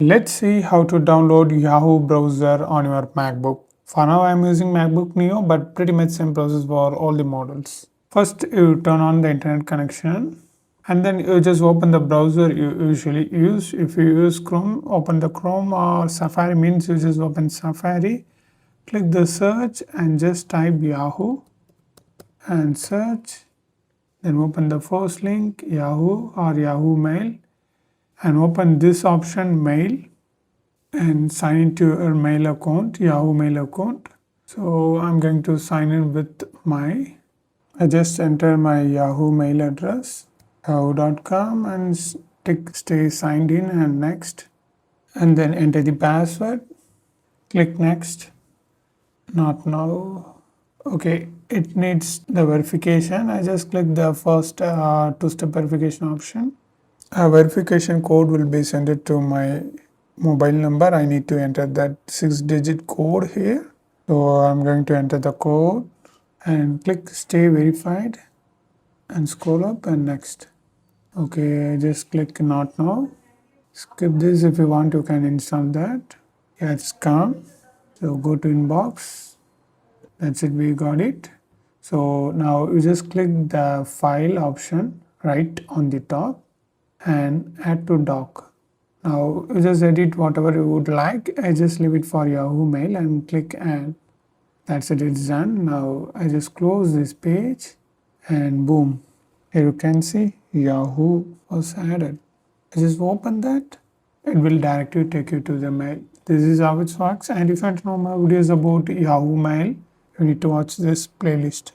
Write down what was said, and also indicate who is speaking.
Speaker 1: Let's see how to download Yahoo browser on your MacBook. For now I'm using MacBook Neo, but pretty much same process for all the models. First you turn on the internet connection and then you just open the browser you usually use. If you use Chrome, open the Chrome, or Safari means you just open Safari. Click the search and just type Yahoo and search. Then open the first link, Yahoo or Yahoo Mail, and open this option, Mail, and sign into your mail account, Yahoo Mail account. So I'm going to sign in with I just enter my Yahoo mail address, yahoo.com, and tick stay signed in and next. And then enter the password, click next, not now. Okay, it needs the verification. I just click the first two-step verification option. A verification code will be sent to my mobile number. I need to enter that 6-digit code here. So I'm going to enter the code and click stay verified and scroll up and next. Okay, just click not now. Skip this. If you want, you can install that. Yeah, it's come. So go to inbox. That's it, we got it. So now you just click the file option right on the top and add to dock. Now you just edit whatever you would like. I just leave it for Yahoo Mail and click add. That's it, it's done. Now I just close this page and boom, here you can see Yahoo was added. I just open that, it will directly take you to the mail. This is how it works, and if you want to know more videos about Yahoo Mail, you need to watch this playlist.